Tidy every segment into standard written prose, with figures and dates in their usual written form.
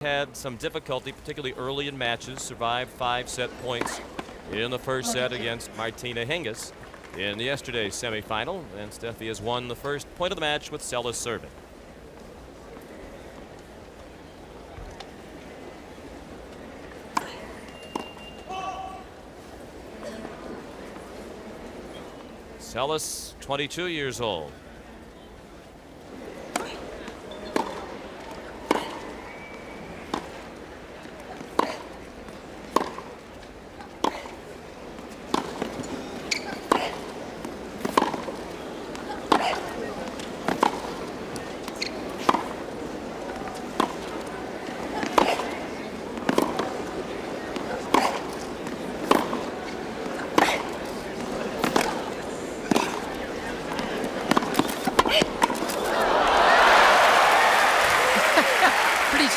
Had some difficulty, particularly early in matches, survived 5 set points in the first set against Martina Hingis in yesterday's semifinal, and Steffi has won the first point of the match with Seles serving. Seles, 22 years old.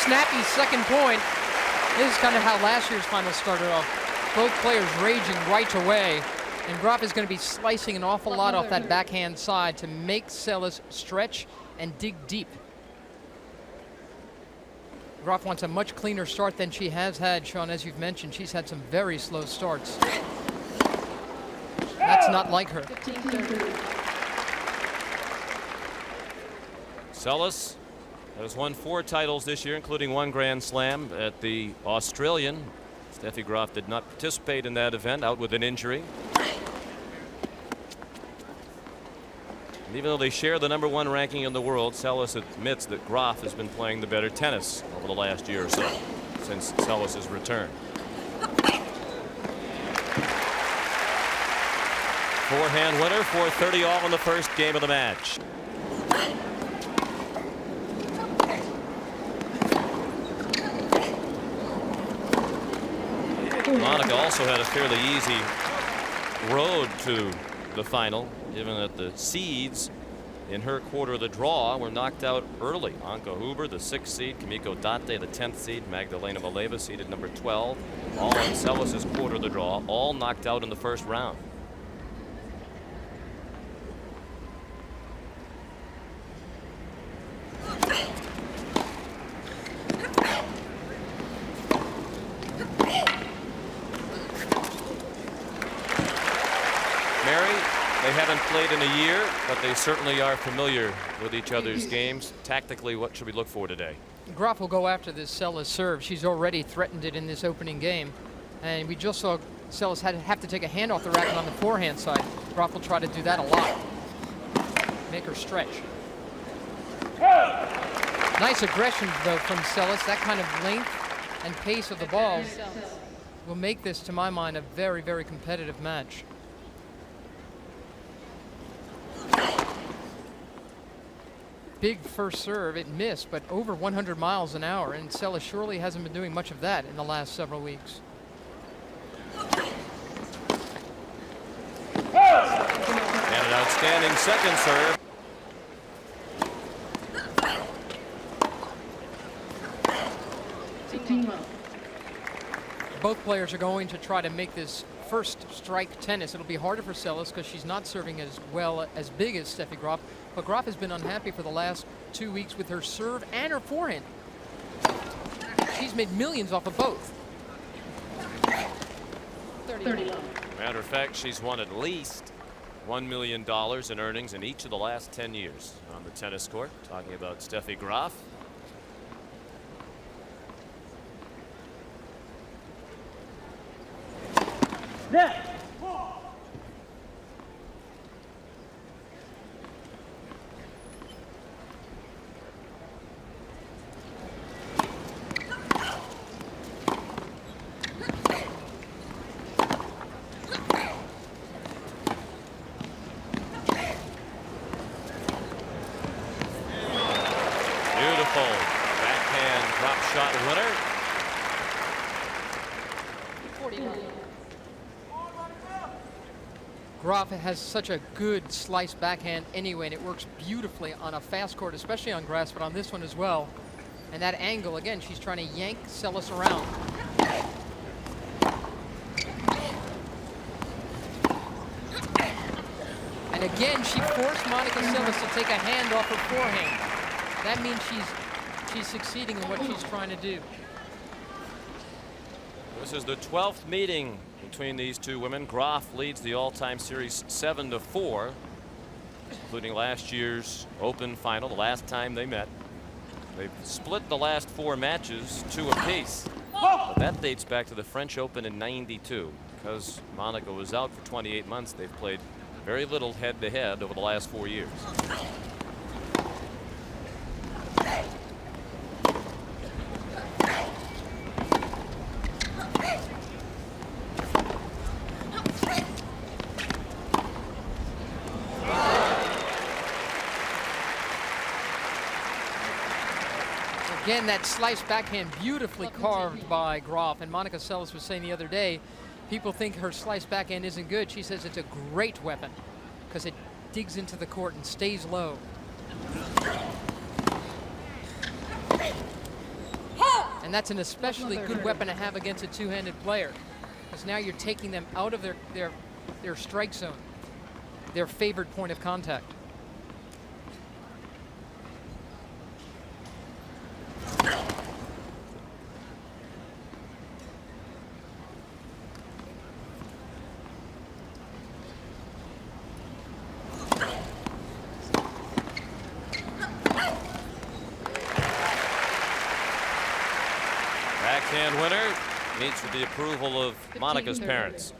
Snappy second point. This is kind of how last year's final started off. Both players raging right away. And Graf is going to be slicing an awful lot off that backhand side to make Seles stretch and dig deep. Graf wants a much cleaner start than she has had, Sean, as you've mentioned. She's had some very slow starts. That's not like her. Seles has won 4 titles this year, including 1 Grand Slam at the Australian. Steffi Graff did not participate in that event, out with an injury. And even though they share the #1 ranking in the world, Seles admits that Graf has been playing the better tennis over the last year or so, since Seles' return. Forehand winner, 4-30 all in the first game of the match. Monica also had a fairly easy road to the final, given that the seeds in her quarter of the draw were knocked out early. Anka Huber, the 6th seed, Kimiko Date, the 10th seed, Magdalena Valeva, seeded number 12, all in Seles' quarter of the draw, all knocked out in the first round. They haven't played in a year, but they certainly are familiar with each other's games. Tactically, what should we look for today? Graf will go after this Seles serve. She's already threatened it in this opening game. And we just saw Seles have to take a hand off the racket on the forehand side. Graf will try to do that a lot. Make her stretch. Nice aggression, though, from Seles. That kind of length and pace of the ball will make this, to my mind, a very, very competitive match. Big first serve, it missed, but over 100 miles an hour, and Seles surely hasn't been doing much of that in the last several weeks. And an outstanding second serve. Both players are going to try to make this first strike tennis. It'll be harder for Seles because she's not serving as well as big as Steffi Graff. But Graff has been unhappy for the last 2 weeks with her serve and her forehand. She's made millions off of both. 30. Matter of fact, she's won at least $1 million in earnings in each of the last 10 years on the tennis court. Talking about Steffi Graff. Net. Beautiful backhand drop shot winner. 49. Graf has such a good slice backhand anyway, and it works beautifully on a fast court, especially on grass, but on this one as well. And that angle, again, she's trying to yank Seles around. And again, she forced Monica Seles to take a hand off her forehand. That means she's succeeding in what she's trying to do. This is the 12th meeting between these two women. Graf leads the all-time series 7-4, including last year's Open final, the last time they met. They've split the last 4 matches 2 apiece. But that dates back to the French Open in '92. Because Monica was out for 28 months, they've played very little head-to-head over the last 4 years. Again, that slice backhand beautifully carved by Graf. And Monica Seles was saying the other day, people think her slice backhand isn't good. She says it's a great weapon because it digs into the court and stays low. And that's an especially good weapon to have against a two-handed player, because now you're taking them out of their strike zone, their favored point of contact. Backhand winner meets with the approval of Monica's parents.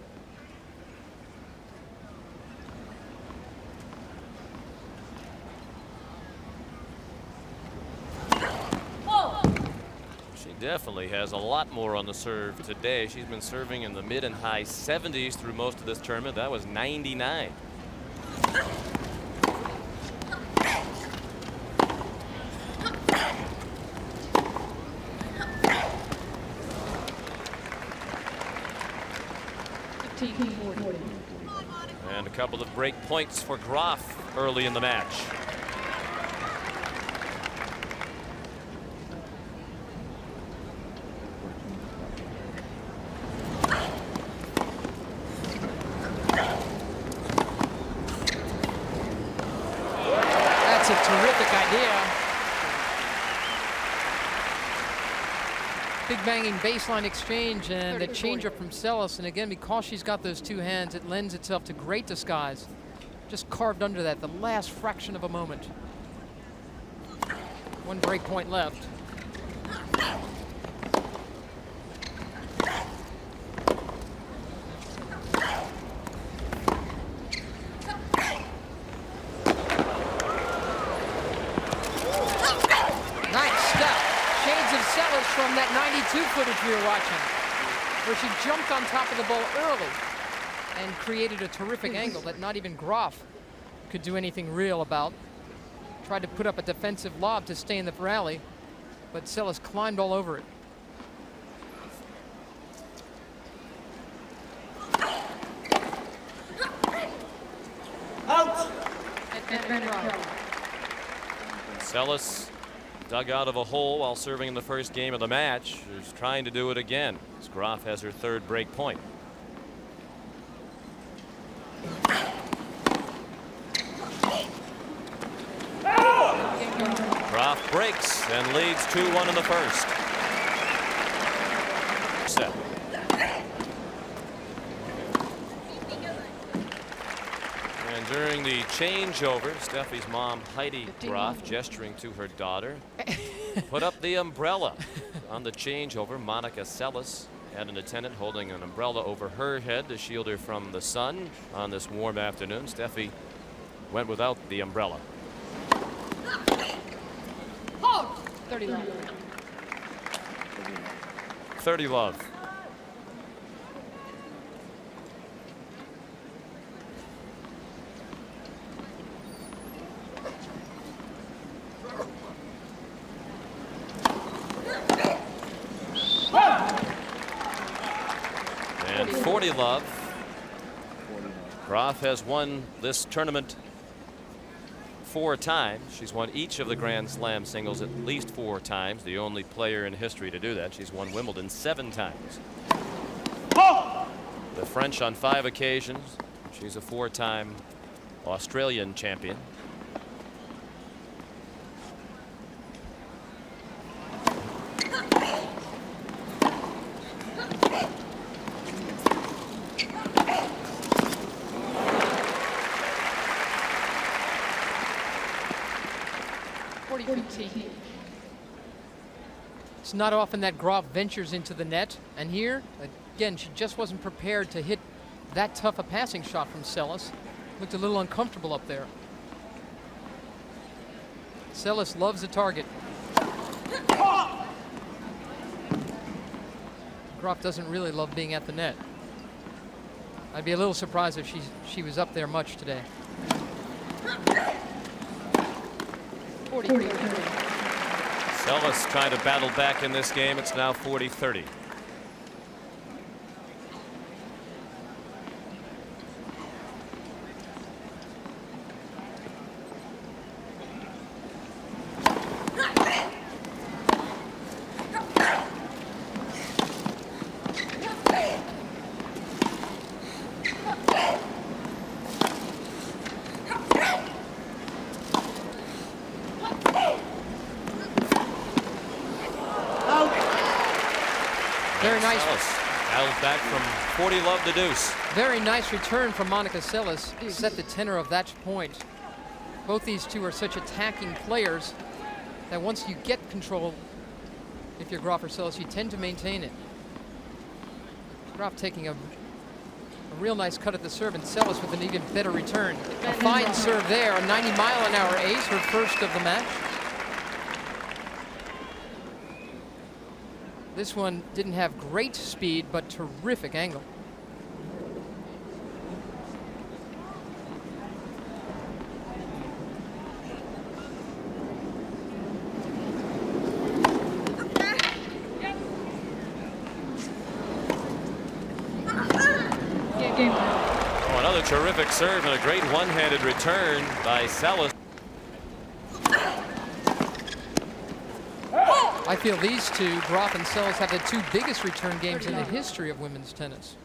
She definitely has a lot more on the serve today. She's been serving in the mid and high 70s through most of this tournament. That was 99. And a couple of break points for Graf early in the match. That's a terrific idea. Big banging baseline exchange and the change-up from Seles. And again, because she's got those two hands, it lends itself to great disguise. Just carved under that, the last fraction of a moment. One break point left. From that 92 footage we were watching, where she jumped on top of the ball early and created a terrific angle that not even Graf could do anything real about. Tried to put up a defensive lob to stay in the rally, but Seles climbed all over it. Out! Seles dug out of a hole while serving in the first game of the match. She's trying to do it again as Graf has her third break point. Graf breaks and leads 2-1 in the first. Set. And during the changeover, Steffi's mom, Heidi Graf, gesturing to her daughter, put up the umbrella. On the changeover, Monica Seles had an attendant holding an umbrella over her head to shield her from the sun on this warm afternoon. Steffi went without the umbrella. 30 love. 30 love. And 40 love. Graf has won this tournament 4 times. She's won each of the Grand Slam singles at least 4 times. The only player in history to do that. She's won Wimbledon 7 times. The French on 5 occasions. She's a 4-time Australian champion. 18. It's not often that Graf ventures into the net, and here, again, she just wasn't prepared to hit that tough a passing shot from Seles. Looked a little uncomfortable up there. Seles loves the target. Graf doesn't really love being at the net. I'd be a little surprised if she was up there much today. 43. Seles trying to battle back in this game. It's now 40-30. Very nice. Battled back from 40 love to deuce. Very nice return from Monica Seles. Set the tenor of that point. Both these two are such attacking players that once you get control, if you're Graf or Seles, you tend to maintain it. Graf taking a real nice cut at the serve, and Seles with an even better return. A fine serve there, a 90-mile-an-hour ace, her first of the match. This one didn't have great speed, but terrific angle. Oh, another terrific serve and a great one-handed return by Seles. I feel these two, Graf and Seles, have the two biggest return games in the history of women's tennis.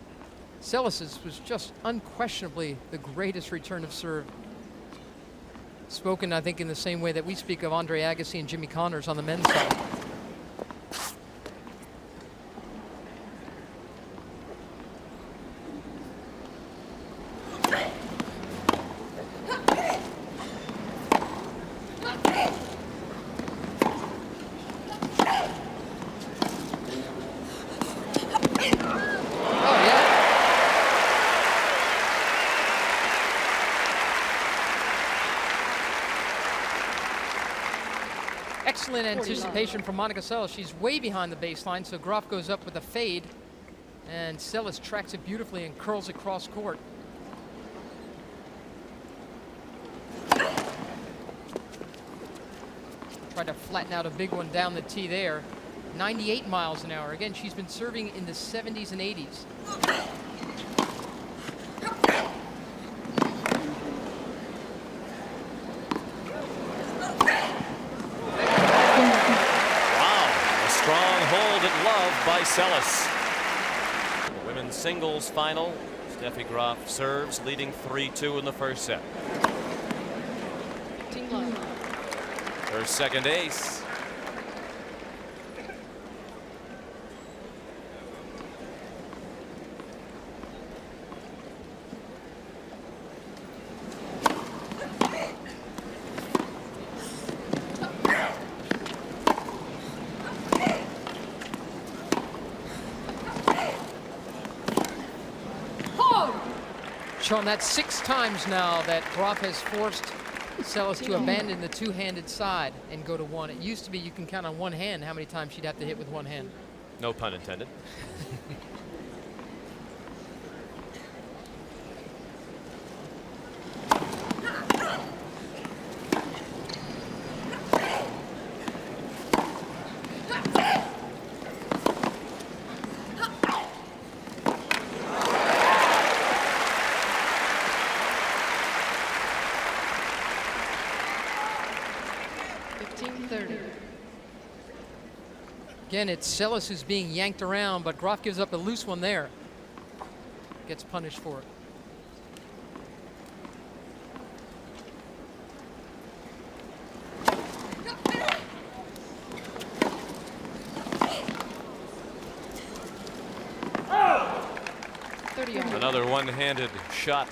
Seles's was just unquestionably the greatest return of serve. Spoken, I think, in the same way that we speak of Andre Agassi and Jimmy Connors on the men's side. Excellent anticipation from Monica Seles. She's way behind the baseline, so Graf goes up with a fade, and Seles tracks it beautifully and curls it cross court. Tried to flatten out a big one down the tee there. 98 miles an hour. Again, she's been serving in the 70s and 80s. By Seles. The women's singles final. Steffi Graff serves, leading 3-2 in the first set. Her second ace. Sean, that's 6 times now that Graf has forced Seles to abandon the two-handed side and go to one. It used to be you can count on one hand how many times she'd have to hit with one hand. No pun intended. Again, it's Seles who's being yanked around, but Graf gives up a loose one there. Gets punished for it. Another one-handed shot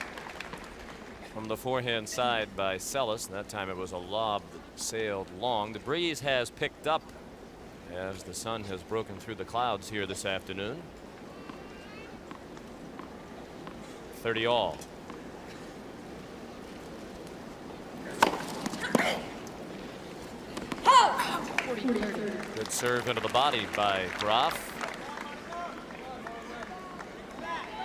from the forehand side by Seles. That time it was a lob that sailed long. The breeze has picked up as the sun has broken through the clouds here this afternoon. 30 all. Good serve into the body by Graf.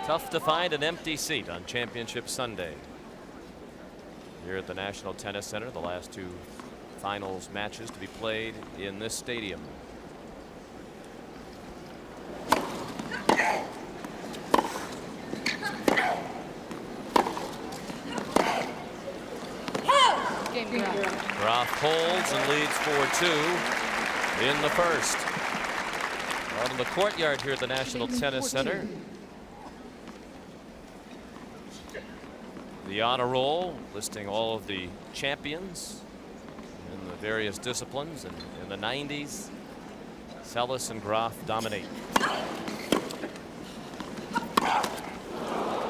Tough to find an empty seat on Championship Sunday here at the National Tennis Center. The last two finals matches to be played in this stadium. Graf holds and leads 4-2 in the first. Out in the courtyard here at the National Tennis Center. The honor roll listing all of the champions in the various disciplines, and in the 90s, Seles and Graf dominate.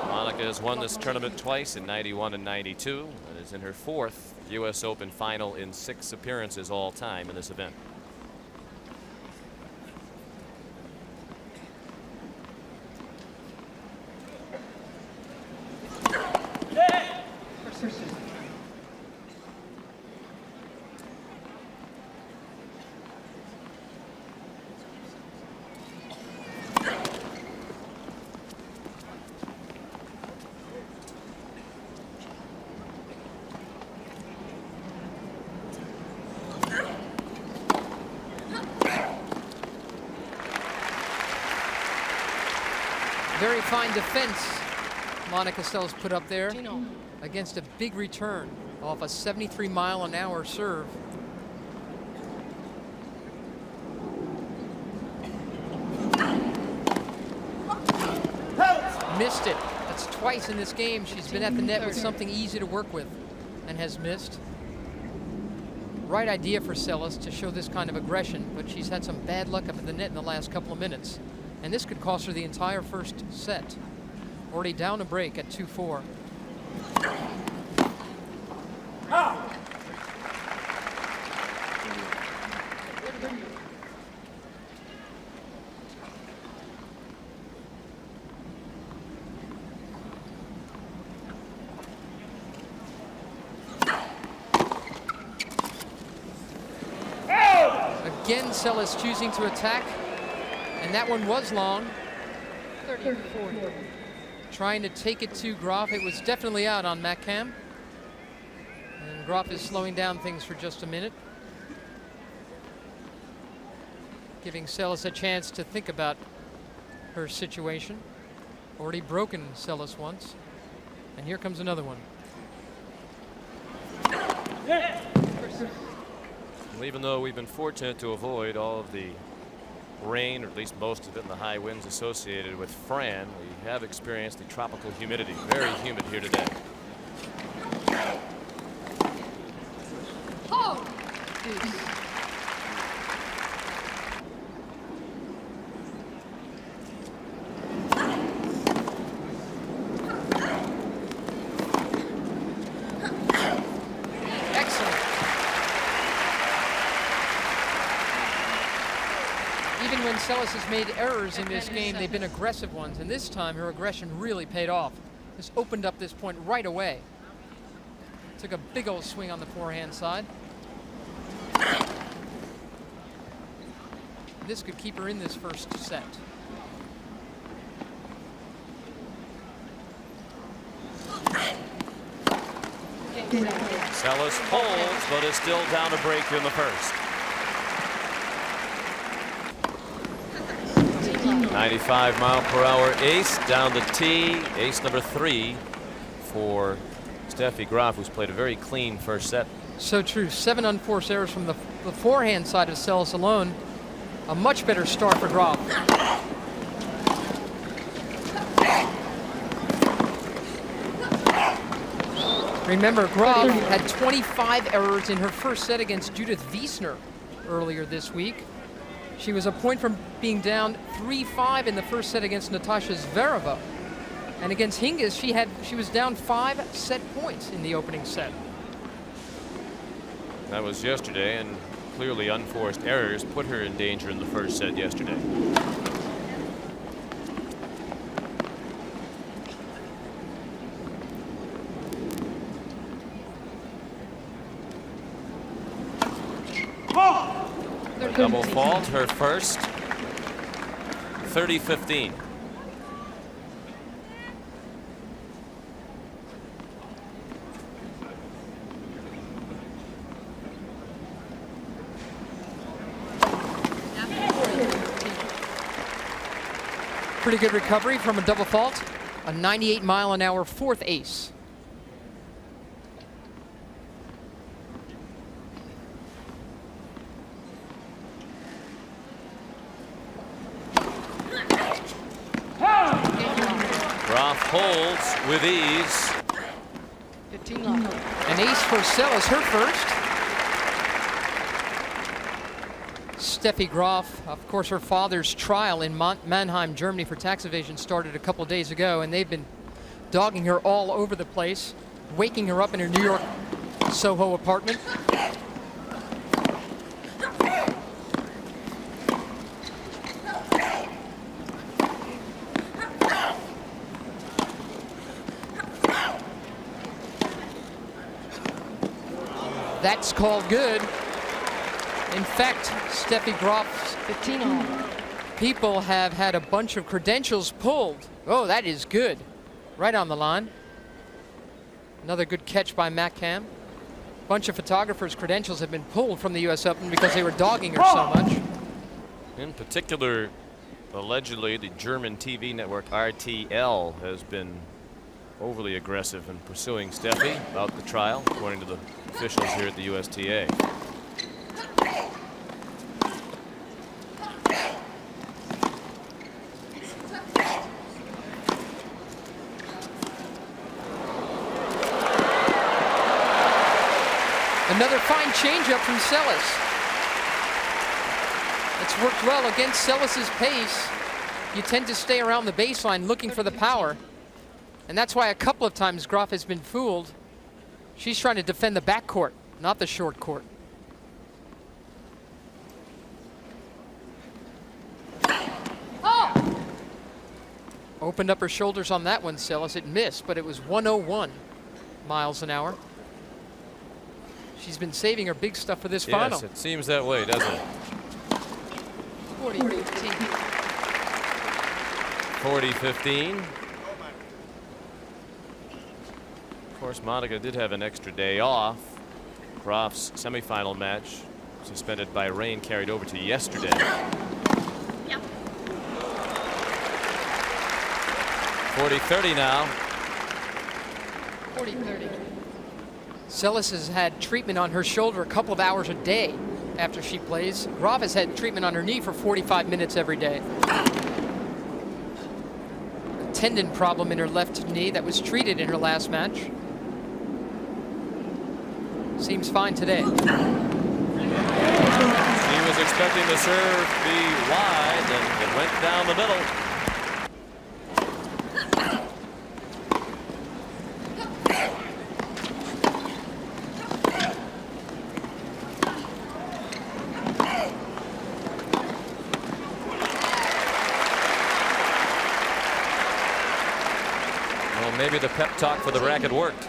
Monica has won this tournament twice, in 91 and 92, and is in her 4th US Open final in 6 appearances all time in this event. Very fine defense Monica Seles put up there against a big return off a 73-mile-an-hour serve. Missed it. That's twice in this game she's been at the net with something easy to work with and has missed. Right idea for Seles to show this kind of aggression, but she's had some bad luck up at the net in the last couple of minutes. And this could cost her the entire first set. Already down a break at 2-4. Again, Seles choosing to attack. And that one was long. 34. Trying to take it to Graf. It was definitely out on McCam. And Graf is slowing down things for just a minute, giving Seles a chance to think about her situation. Already broken Seles once. And here comes another one. Well, even though we've been fortunate to avoid all of the rain, or at least most of it, and the high winds associated with Fran, we have experienced the tropical humidity. Very humid here today. Seles has made errors in this game. They've been aggressive ones, and this time her aggression really paid off. This opened up this point right away. Took a big old swing on the forehand side. This could keep her in this first set. Seles holds, but is still down a break in the first. 95-mile-per-hour ace down the tee. Ace number 3 for Steffi Graff, who's played a very clean first set. So true. 7 unforced errors from the forehand side of Seles alone. A much better start for Graf. Remember, Graf had 25 errors in her first set against Judith Wiesner earlier this week. She was a point from being down 3-5 in the first set against Natasha Zvereva. And against Hingis, she was down 5 set points in the opening set. That was yesterday, and clearly unforced errors put her in danger in the first set yesterday. A double fault, her first. 30-15. Pretty good recovery from a double fault. A 98-mile-an-hour fourth ace. Graf holds with ease. 15 love. An ace for Seles, her first. Steffi Graff, of course, her father's trial in Mannheim, Germany for tax evasion started a couple days ago, and they've been dogging her all over the place, waking her up in her New York Soho apartment. That's called good. In fact, Steffi Graff's 15 all. people have had a bunch of credentials pulled. Oh, that is good. Right on the line. Another good catch by Matt Cam. Bunch of photographers' credentials have been pulled from the US Open because they were dogging her so much. In particular, allegedly, the German TV network RTL has been overly aggressive in pursuing Steffi about the trial, according to the officials here at the USTA. Another fine changeup from Seles. It's worked well against Seles' pace. You tend to stay around the baseline looking for the power. And that's why a couple of times Graf has been fooled. She's trying to defend the backcourt, not the short court. Oh! Opened up her shoulders on that one, Seles. It missed, but it was 101 miles an hour. She's been saving her big stuff for this final. Yes, it seems that way, doesn't it? 40-15. 40-15. Of course, Monica did have an extra day off. Graf's semifinal match, suspended by rain, carried over to yesterday. Yep. 40-30 now. 40-30. Seles has had treatment on her shoulder a couple of hours a day after she plays. Graf has had treatment on her knee for 45 minutes every day. A tendon problem in her left knee that was treated in her last match. Seems fine today. He was expecting the serve to be wide, and it went down the middle. Well, maybe the pep talk for the racket worked.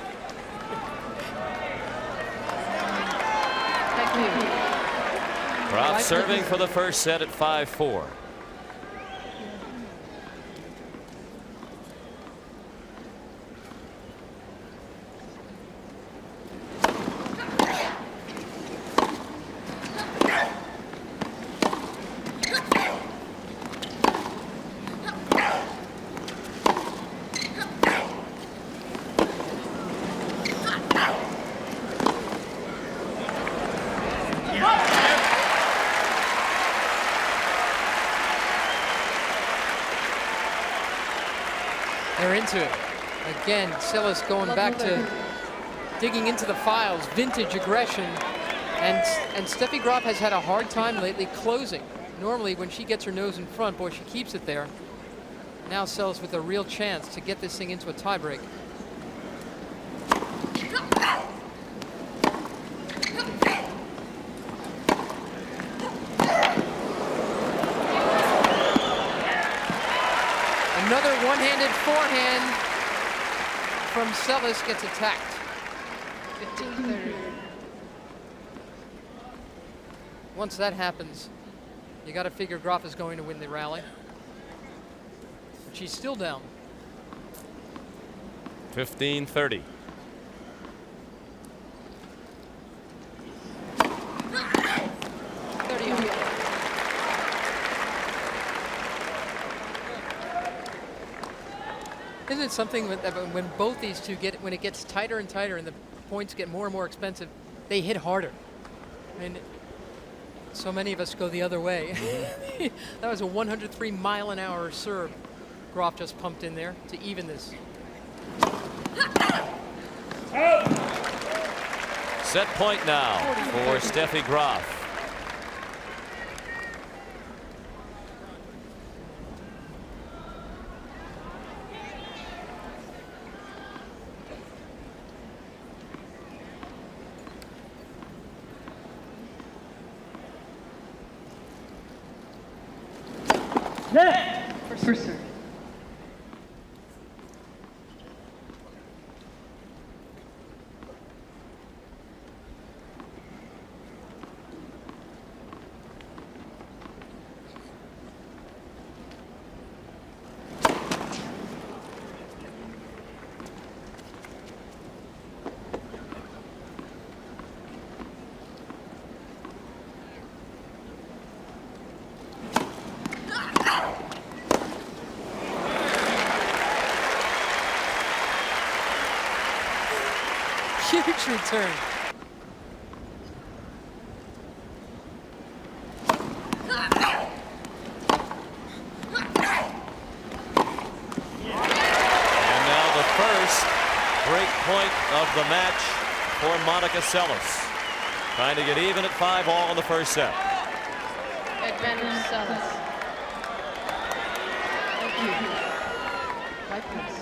Graf serving for the first set at 5-4. They're into it. Again, Seles going back to digging into the files, vintage aggression. And Steffi Graff has had a hard time lately closing. Normally, when she gets her nose in front, boy, she keeps it there. Now Seles with a real chance to get this thing into a tiebreak. Another one-handed forehand from Seles gets attacked. 15-30. Once that happens, you got to figure Graf is going to win the rally. But she's still down. 15-30. 30 on. Isn't it something when both these two when it gets tighter and tighter and the points get more and more expensive, they hit harder. I mean, so many of us go the other way. That was a 103-mile-an-hour serve Graf just pumped in there to even this. Set point now for Steffi Graff. First serve. Huge return. And now the first break point of the match for Monica Seles. Trying to get even at 5-all in the first set. Advantage Seles. Thank you. 5 points.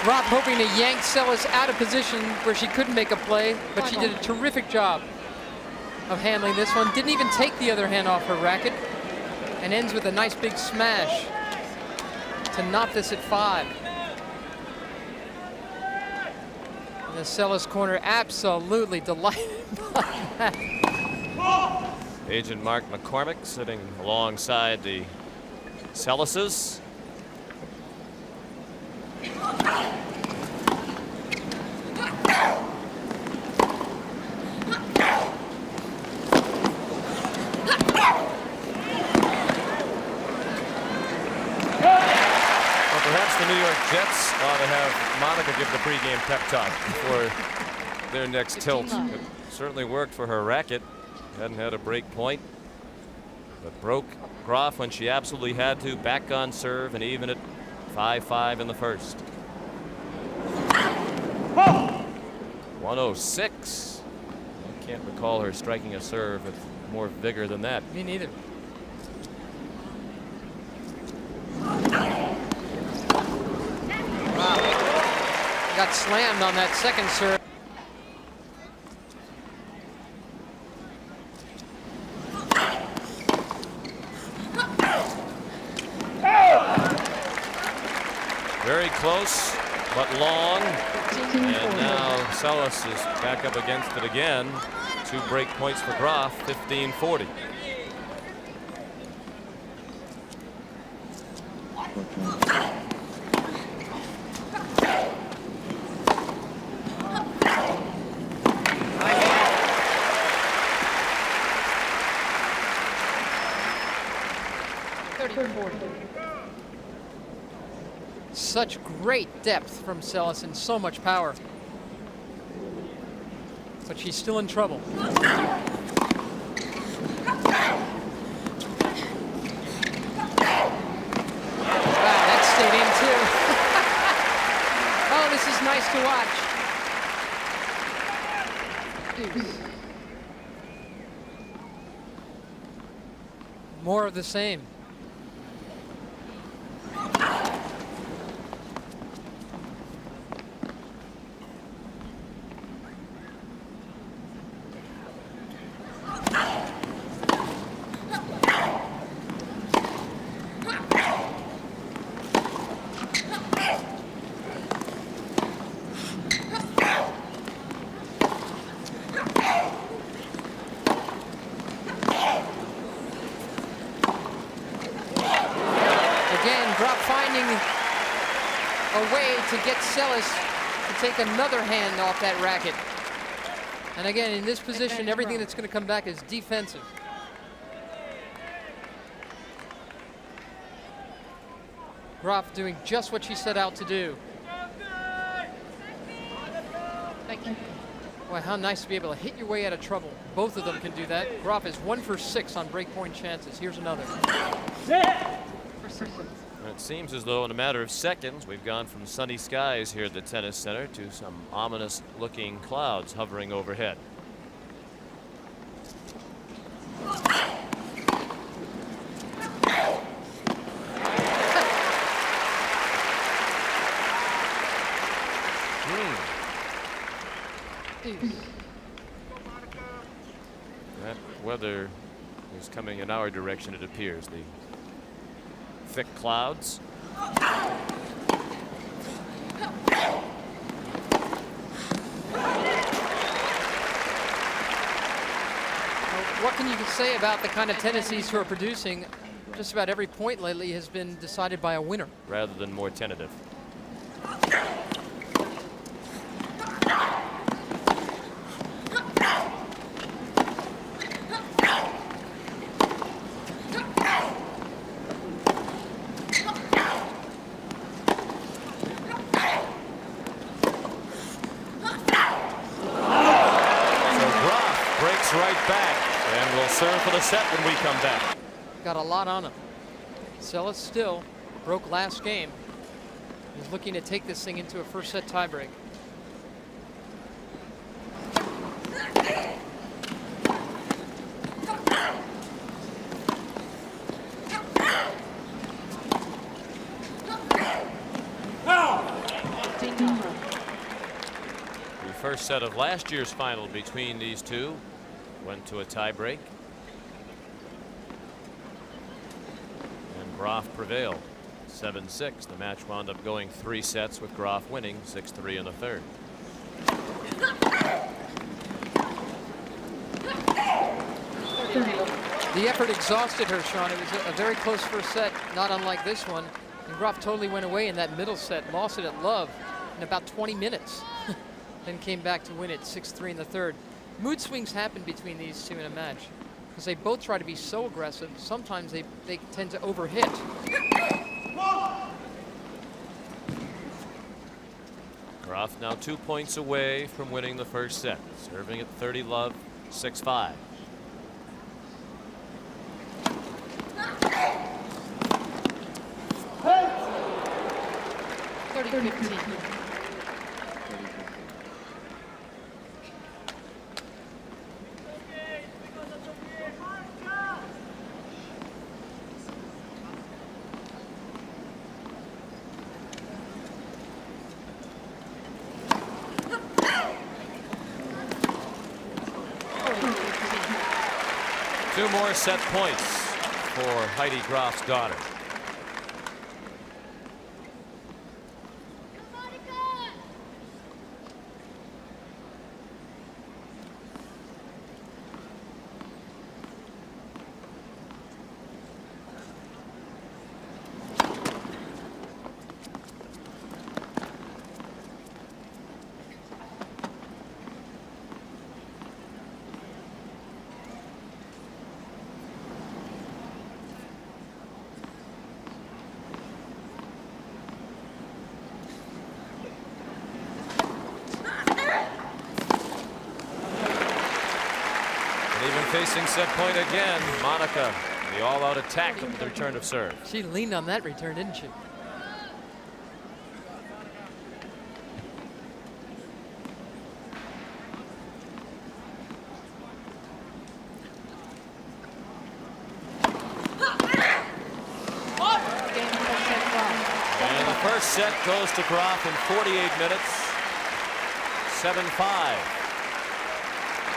Graf hoping to yank Seles out of position where she couldn't make a play, but she did a terrific job of handling this one. Didn't even take the other hand off her racket, and ends with a nice big smash to knot this at 5. And the Seles corner absolutely delighted by that. Agent Mark McCormick sitting alongside the Seleses. Perhaps the New York Jets ought to have Monica give the pregame pep talk before their next tilt. It certainly worked for her racket. Hadn't had a break point, but broke Graf when she absolutely had to. Back on serve and even at 5-5 in the first. 106. I can't recall her striking a serve with more vigor than that. Me neither. Got slammed on that second serve. Very close, but long. And now Seles is back up against it again. 2 break points for Graf, 15-40. Such great depth from Seles and so much power. But she's still in trouble. Wow, that stayed in too. Oh, this is nice to watch. More of the same. To get Seles to take another hand off that racket. And again, in this position, everything that's going to come back is defensive. Graf doing just what she set out to do. Thank you. Boy, how nice to be able to hit your way out of trouble. Both of them can do that. Graf is 1 for 6 on breakpoint chances. Here's another. It seems as though in a matter of seconds, we've gone from sunny skies here at the tennis center to some ominous looking clouds hovering overhead. That weather is coming in our direction, it appears. The thick clouds. What can you say about the kind of tendencies who are producing? Just about every point lately has been decided by a winner. Rather than more tentative. Serve for the set when we come back. Got a lot on him. Seles still broke last game. He's looking to take this thing into a first set tiebreak. The first set of last year's final between these two went to a tiebreak. Graf prevailed 7-6. The match wound up going 3 sets with Graf winning 6-3 in the third. The effort exhausted her, Sean. It was a very close first set, not unlike this one. And Graf totally went away in that middle set, lost it at love in about 20 minutes. Then came back to win it 6-3 in the third. Mood swings happen between these two in a match, because they both try to be so aggressive. Sometimes they tend to overhit. Graf now 2 points away from winning the first set, serving at 30 love, 6-5. Two more set points for Heidi Graf's daughter. facing set point again. Monica, the all-out attack with the return of serve. She leaned on that return, didn't she? And the first set goes to Graf in 48 minutes. 7-5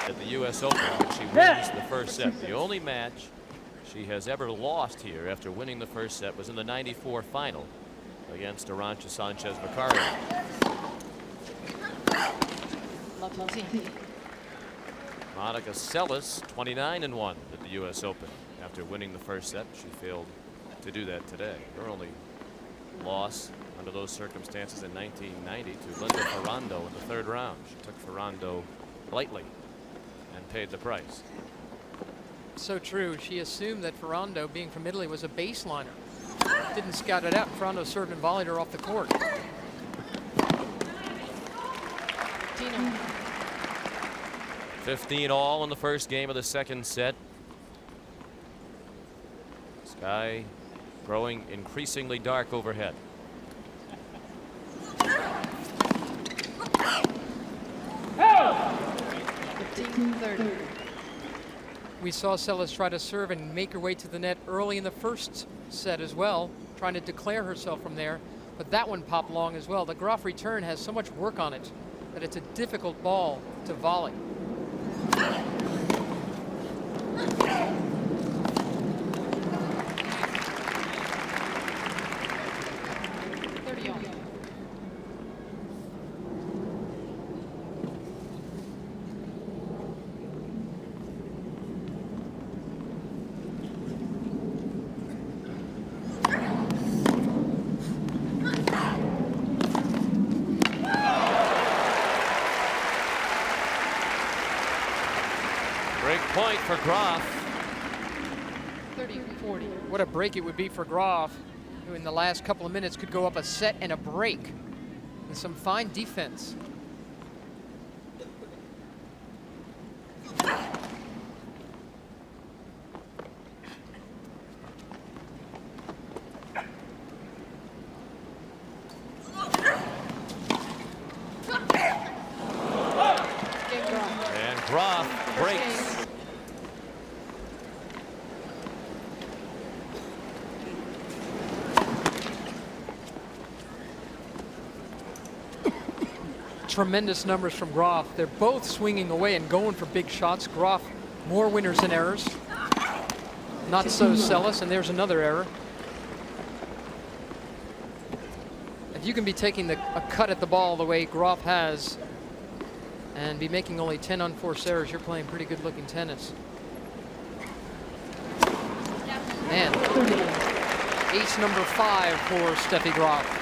at the US Open, which she wins the first set. The only match she has ever lost here after winning the first set was in the '94 final against Aryna Sanchez-Vicario. Monica Seles, 29-1 at the US Open after winning the first set. She failed to do that today. Her only loss under those circumstances in 1990 to Linda Ferrando in the third round. She took Ferrando lightly and paid the price. So true. She assumed that Ferrando, being from Italy, was a baseliner. Didn't scout it out. Ferrando served and volleyed her off the court. 15 all in the first game of the second set. Sky growing increasingly dark overhead. We saw Seles try to serve and make her way to the net early in the first set as well, trying to declare herself from there, but that one popped long as well. The Graf return has so much work on it that it's a difficult ball to volley. Point for Graf. 30-40. What a break it would be for Graf, who in the last couple of minutes could go up a set and a break with some fine defense. And Graf breaks. Tremendous numbers from Graf. They're both swinging away and going for big shots. Graf, more winners than errors. Not so Seles, and there's another error. If you can be taking a cut at the ball the way Graf has and be making only 10 unforced errors, you're playing pretty good looking tennis. And ace number 5 for Steffi Graff.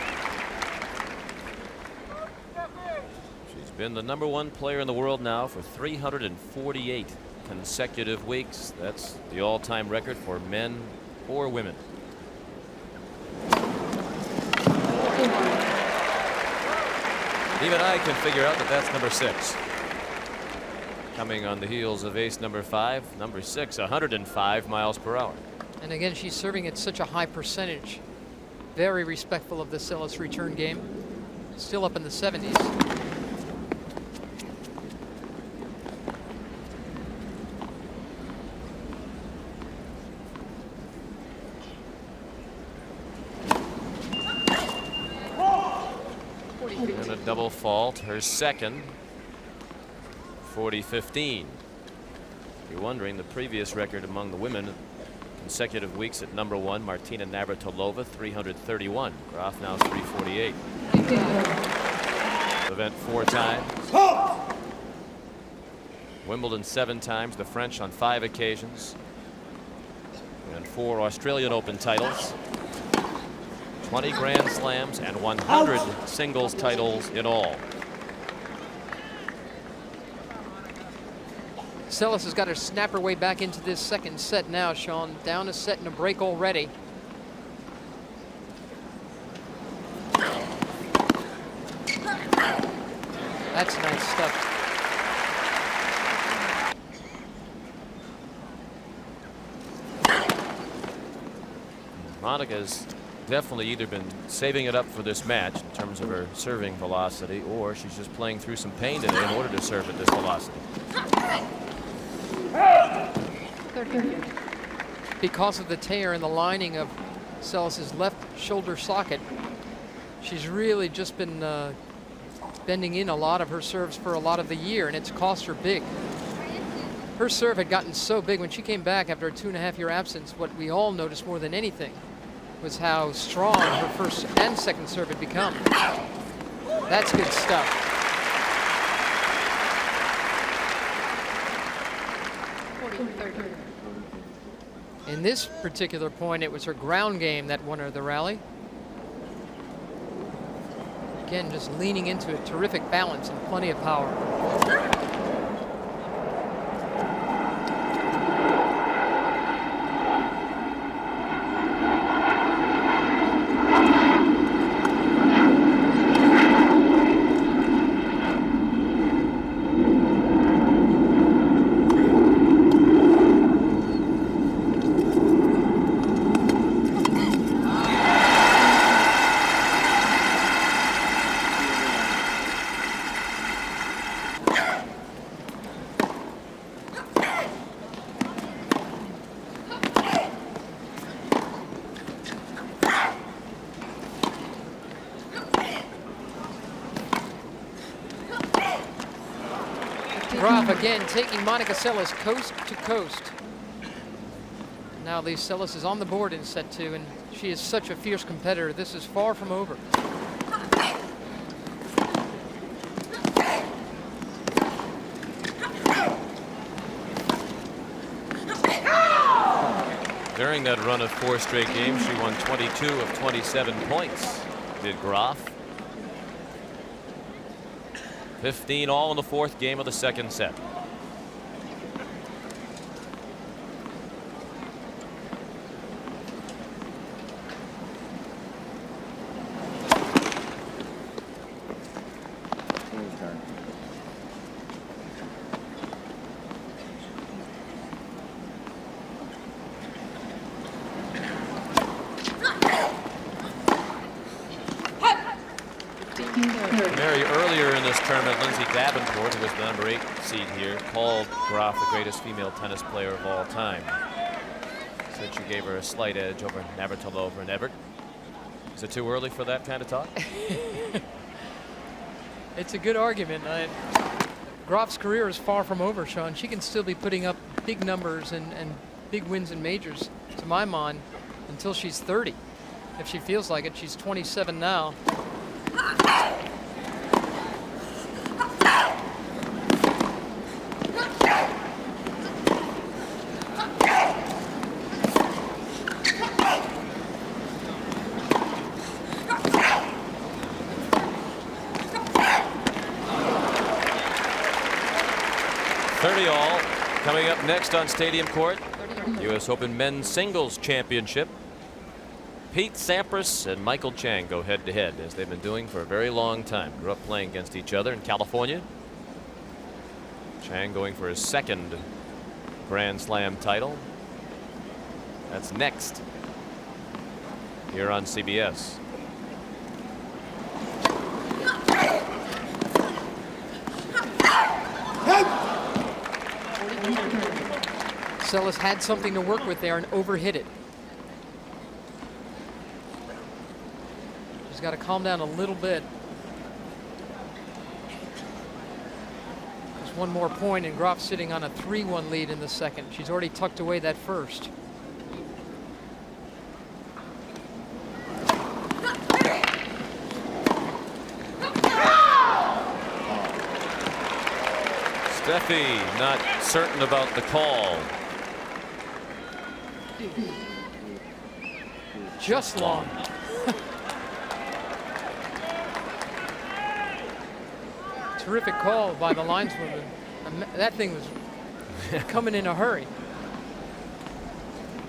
Been the #1 player in the world now for 348 consecutive weeks. That's the all-time record for men or women. Even I can figure out that that's number 6. Coming on the heels of ace number 5, number 6, 105 miles per hour. And again, she's serving at such a high percentage. Very respectful of the Seles return game. Still up in the 70s. And a double fault, her second, 40-15. You're wondering the previous record among the women, consecutive weeks at #1, Martina Navratilova, 331. Graf now 348. Event 4 times. Wimbledon 7 times, the French on 5 occasions. And 4 Australian Open titles. 20 Grand Slams and 100 singles titles in all. Seles has got to snap her way back into this second set now, Sean. Down a set and a break already. That's nice stuff. Monica's definitely either been saving it up for this match in terms of her serving velocity, or she's just playing through some pain today in order to serve at this velocity. Because of the tear in the lining of Seles' left shoulder socket, she's really just been bending in a lot of her serves for a lot of the year, and it's cost her big. Her serve had gotten so big when she came back after a 2.5-year absence. What we all noticed more than anything was how strong her first and second serve had become. That's good stuff. In this particular point, it was her ground game that won her the rally. Again, just leaning into it, terrific balance and plenty of power. Graf again taking Monica Seles coast to coast. Now Lee Seles is on the board in set 2, and she is such a fierce competitor. This is far from over. During that run of 4 straight games, she won 22 of 27 points, did Graf. 15 all in the 4th game of the 2nd set. Who was the number 8 seed here, called Graf the greatest female tennis player of all time. Said she gave her a slight edge over Navratilova and Everett. Is it too early for that kind of talk? It's a good argument. Graf's career is far from over, Sean. She can still be putting up big numbers and big wins in majors, to my mind, until she's 30. If she feels like it. She's 27 now. Coming up next on Stadium Court, U.S. Open Men's Singles Championship. Pete Sampras and Michael Chang go head-to-head, as they've been doing for a very long time. Grew up playing against each other in California. Chang going for his 2nd Grand Slam title. That's next here on CBS. Seles had something to work with there and overhit it. She's got to calm down a little bit. Just one more point, and Graf sitting on a 3-1 lead in the 2nd. She's already tucked away that 1st. Steffi not certain about the call. Just long. Terrific call by the lineswoman. That thing was coming in a hurry.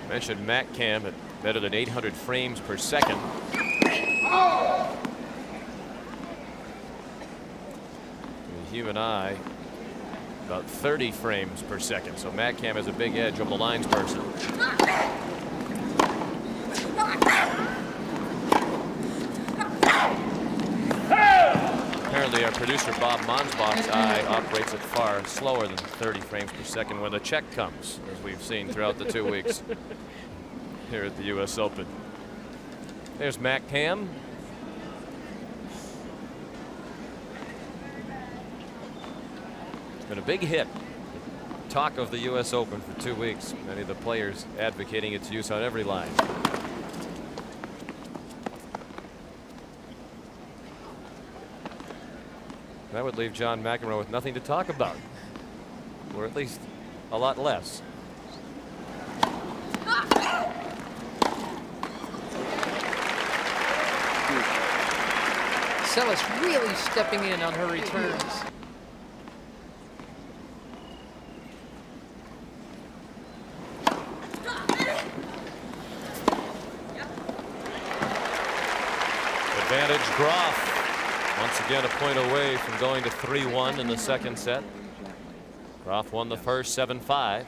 I mentioned Matt Cam at better than 800 frames per second. The human eye, about 30 frames per second. So Matt Cam has a big edge over the lines person. Only our producer Bob Monsbach's eye operates at far slower than 30 frames per second when the check comes, as we've seen throughout the 2 weeks here at the U.S. Open. There's Mac Ham. It's been a big hit. Talk of the U.S. Open for 2 weeks. Many of the players advocating its use on every line. That would leave John McEnroe with nothing to talk about, or at least a lot less. Seles really stepping in on her returns. Advantage Graf. Once again, a point away from going to 3-1 in the second set. Graf won the first 7-5.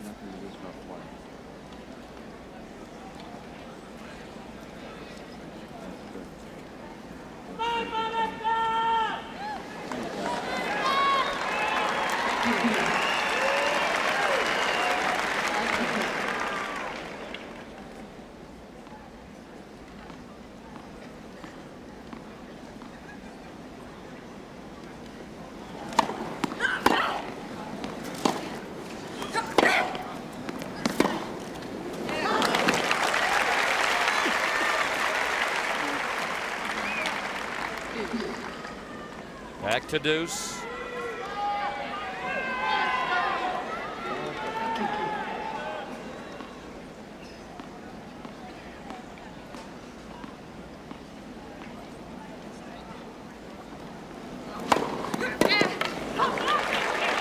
Back to deuce.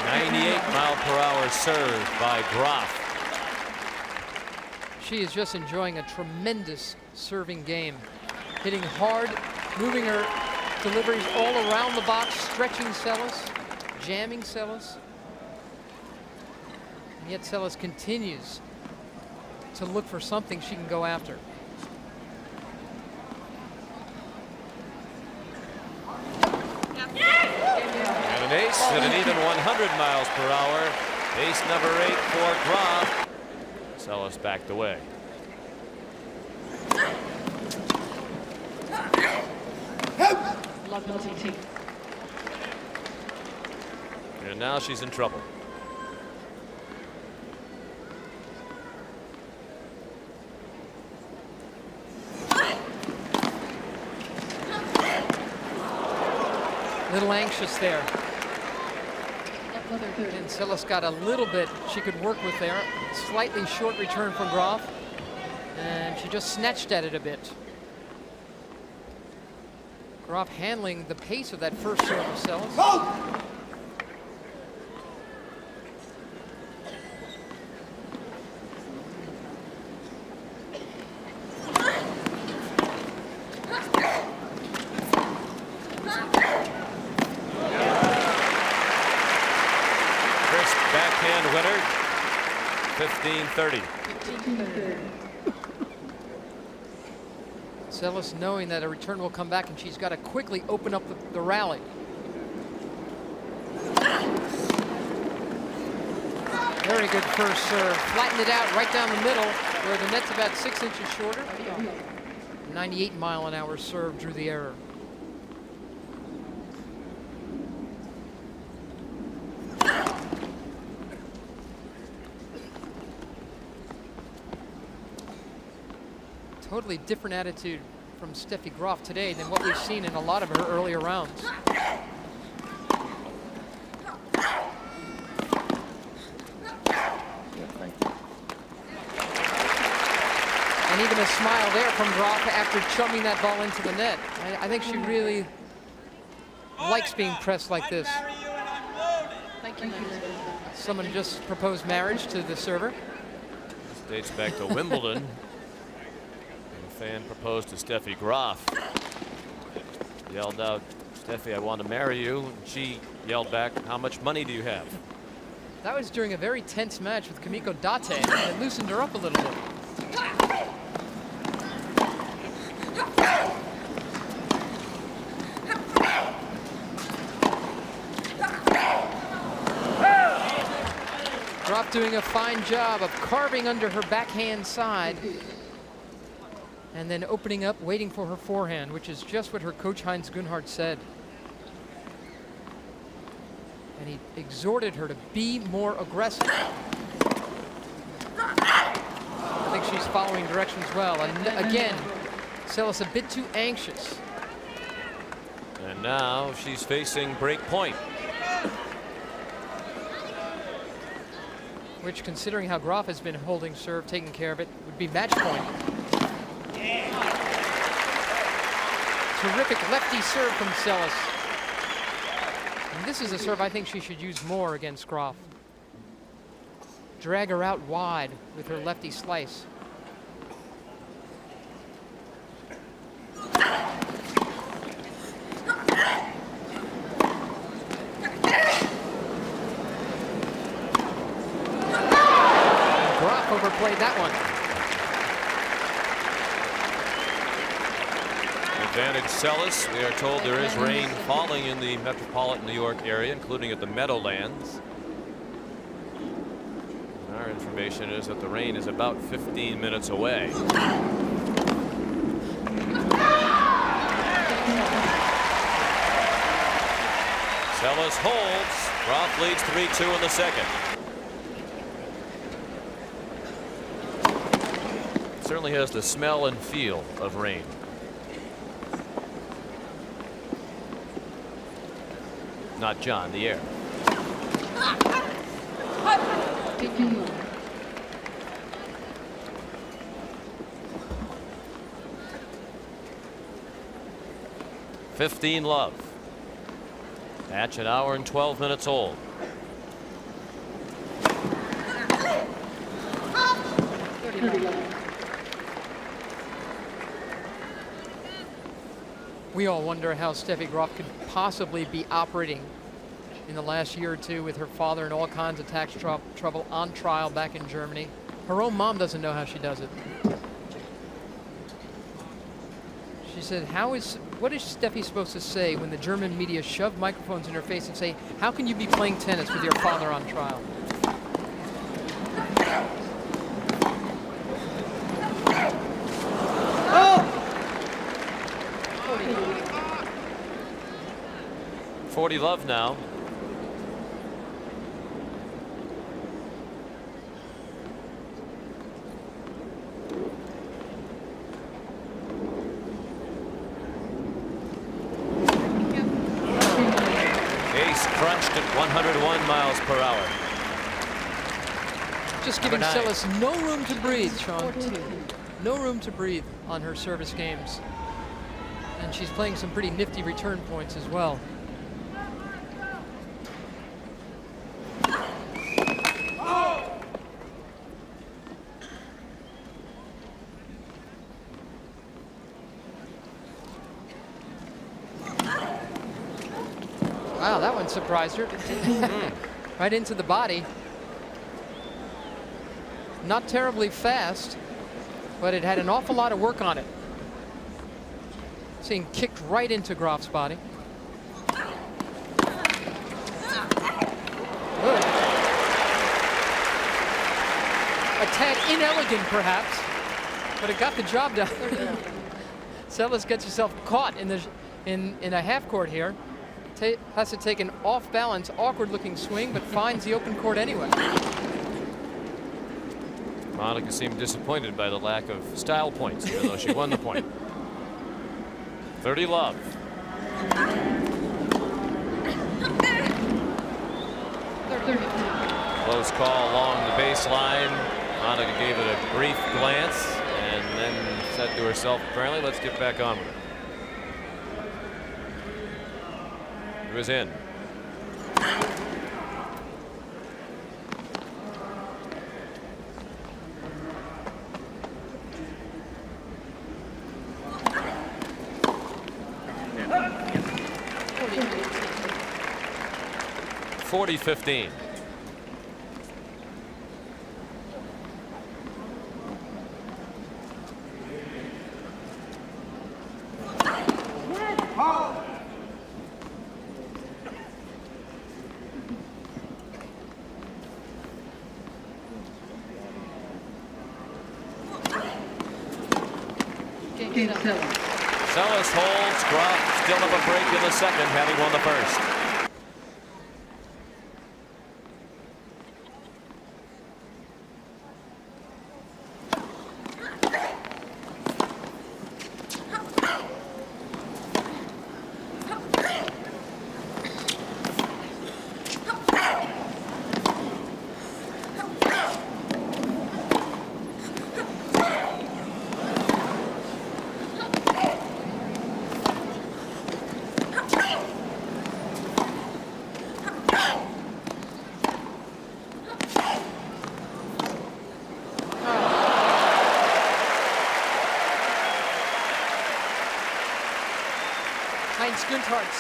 .98-mile-per-hour serve by Graf. She is just enjoying a tremendous serving game, hitting hard, moving her deliveries all around the box, stretching Seles, jamming Seles. And yet Seles continues to look for something she can go after. And an ace at an even 100 miles per hour. Ace number 8 for Graf. Seles backed away. And now she's in trouble. A little anxious there. And Seles got a little bit she could work with there. Slightly short return from Graf. And she just snatched at it a bit. Graf handling the pace of that first serve of Seles. Crisp backhand winner. 15-30. Seles knowing that a return will come back and she's got to quickly open up the rally. Very good first serve. Flattened it out right down the middle where the net's about 6 inches shorter. 98-mile-an-hour serve drew the error. Totally different attitude from Steffi Graff today than what we've seen in a lot of her earlier rounds. And even a smile there from Graff after chumming that ball into the net. I think she really likes being pressed like this. Someone just proposed marriage to the server. This dates back to Wimbledon. Fan proposed to Steffi Graff. Yelled out, "Steffi, I want to marry you." And she yelled back, "How much money do you have?" That was during a very tense match with Kimiko Date, and it loosened her up a little bit. doing a fine job of carving under her backhand side and then opening up, waiting for her forehand, which is just what her coach Heinz Gunhard said. And he exhorted her to be more aggressive. I think she's following directions well. And again, Seles a bit too anxious. And now she's facing break point. Which, considering how Graf has been holding serve, taking care of it, would be match point. Terrific lefty serve from Seles. And this is a serve I think she should use more against Graf. Drag her out wide with her lefty slice. Graf overplayed that one. Advantage Seles. We are told there is rain falling in the metropolitan New York area, including at the Meadowlands. And our information is that the rain is about 15 minutes away. Seles holds. Graf leads 3-2 in the second. Certainly has the smell and feel of rain. Not John, the air. (15-love). Match an hour and 12 minutes old. We all wonder how Steffi Graff could possibly be operating in the last year or two with her father in all kinds of tax trouble on trial back in Germany. Her own mom doesn't know how she does it. She said, what is Steffi supposed to say when the German media shove microphones in her face and say, how can you be playing tennis with your father on trial? Oh! 40-love now. Ace crunched at 101 miles per hour. Just giving Seles no room to breathe, Sean. No room to breathe on her service games. And she's playing some pretty nifty return points as well. Wow, that one surprised her. Right into the body. Not terribly fast, but it had an awful lot of work on it. Seeing kicked right into Graf's body. Good. A tad inelegant, perhaps, but it got the job done. Seles gets herself caught in a half court here. Has to take an off-balance, awkward-looking swing, but finds the open court anyway. Monica seemed disappointed by the lack of style points, even though she won the point. 30-love. Close call along the baseline. Monica gave it a brief glance and then said to herself, apparently, let's get back on with it. It was in. (40-15). Seles. Seles holds. Graf still up a break in the second, having won the first.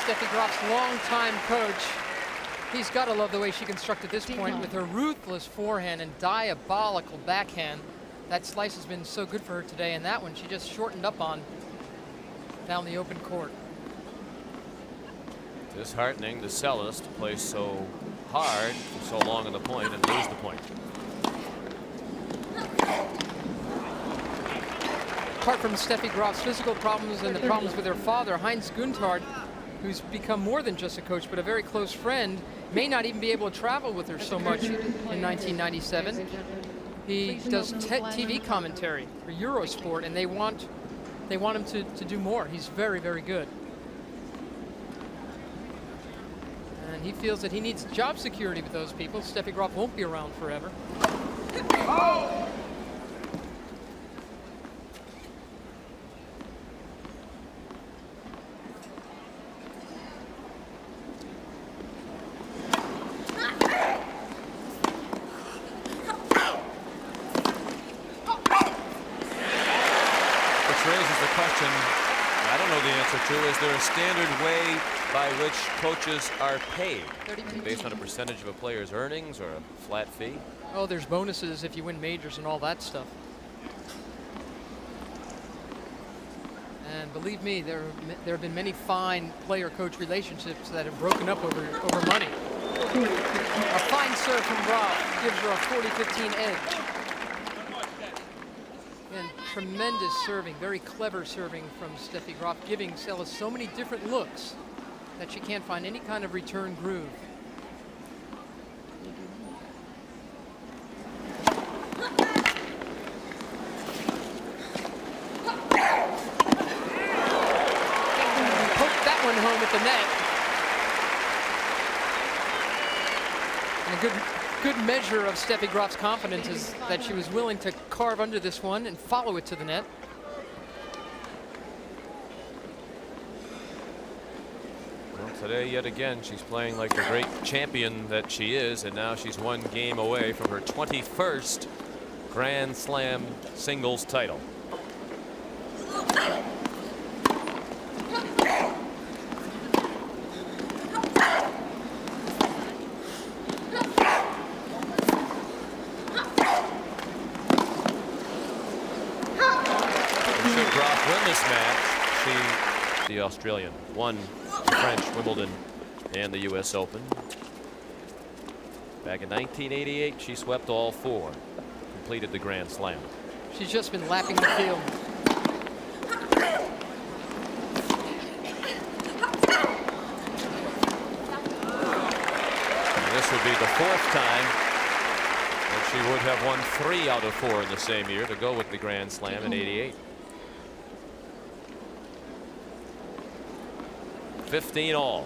Steffi Graff's longtime coach. He's got to love the way she constructed this point with her ruthless forehand and diabolical backhand. That slice has been so good for her today, and that one she just shortened up on down the open court. Disheartening to Seles to play so hard for so long on the point and lose the point. Apart from Steffi Graff's physical problems and the problems with her father, Heinz Guntard, who's become more than just a coach, but a very close friend, may not even be able to travel with her so much in 1997. He does TV commentary for Eurosport, and they want him to do more. He's very, very good. And he feels that he needs job security with those people. Steffi Graff won't be around forever. Oh. Is there a standard way by which coaches are paid based on a percentage of a player's earnings or a flat fee? Oh, there's bonuses if you win majors and all that stuff. And believe me, there have been many fine player-coach relationships that have broken up over money. A fine serve from Graf gives her a 40-15 edge. And tremendous serving, very clever serving from Steffi Graff, giving Seles so many different looks that she can't find any kind of return groove. Poked that one home at the net. And a good measure of Steffi Graff's confidence is that she was willing to carve under this one and follow it to the net. Well, today, yet again, she's playing like the great champion that she is, and now she's one game away from her 21st Grand Slam singles title. The Australian won the French Wimbledon and the US Open. Back in 1988, she swept all four, completed the Grand Slam. She's just been lapping the field. And this would be the fourth time that she would have won 3 out of 4 in the same year to go with the Grand Slam in '88. 15 all.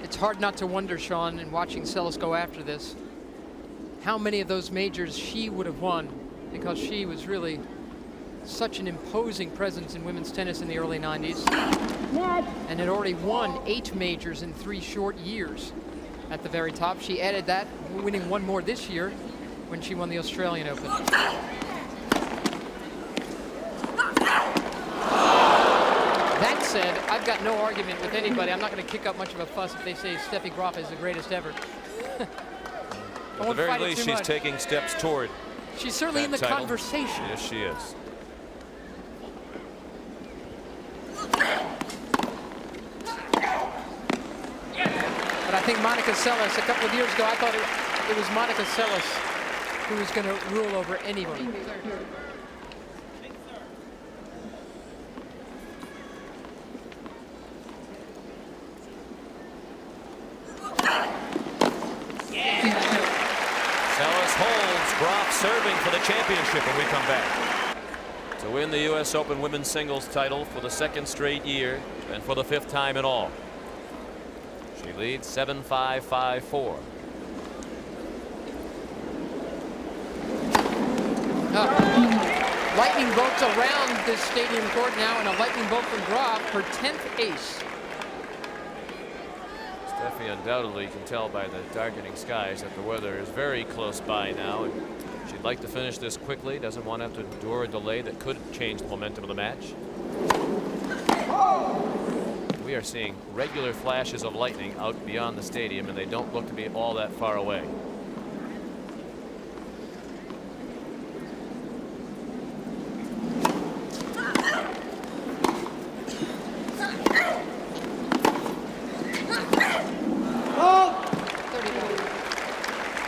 It's hard not to wonder, Sean, in watching Seles go after this, how many of those majors she would have won, because she was really such an imposing presence in women's tennis in the early 90s, and had already won 8 majors in 3 short years at the very top. She added that, winning 1 more this year when she won the Australian Open. That said, I've got no argument with anybody. I'm not going to kick up much of a fuss if they say Steffi Graff is the greatest ever. At the very least, she's taking steps toward She's certainly in the title. conversation. Yes, she is. But I think Monica Seles, a couple of years ago, I thought it was Monica Seles who was going to rule over anyone. Seles holds. Graf serving for the championship when we come back. To win the U.S. Open women's singles title for the second straight year and for the 5th time in all. She leads 7-5, 5-4. Lightning bolts around this stadium court now, and a lightning bolt from Graf, her 10th ace. Steffi undoubtedly can tell by the darkening skies that the weather is very close by now, and she'd like to finish this quickly. Doesn't want to have to endure a delay that could change the momentum of the match. We are seeing regular flashes of lightning out beyond the stadium, and they don't look to be all that far away.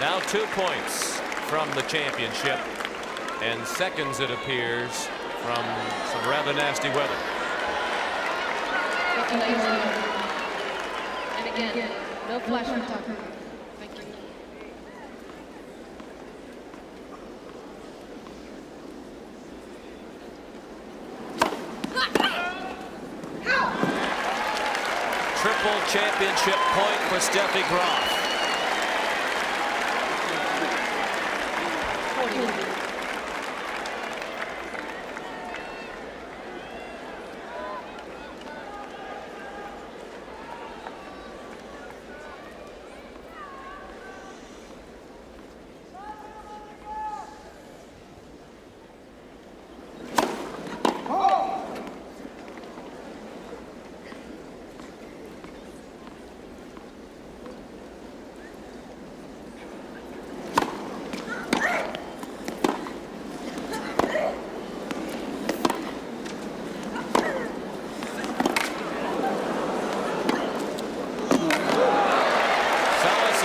Now 2 points from the championship, and seconds, it appears, from some rather nasty weather. And again, no flash on top. Thank you. Triple championship point for Steffi Graff.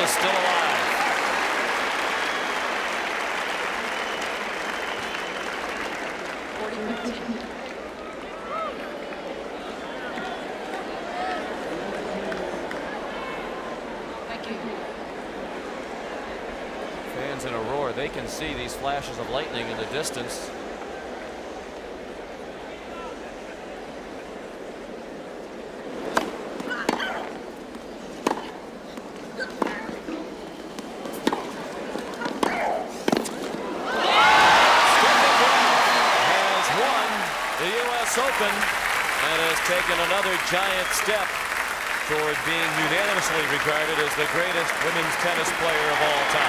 Still alive. Thank you. Fans in a roar. They can see these flashes of lightning in the distance. Open and has taken another giant step toward being unanimously regarded as the greatest women's tennis player of all time.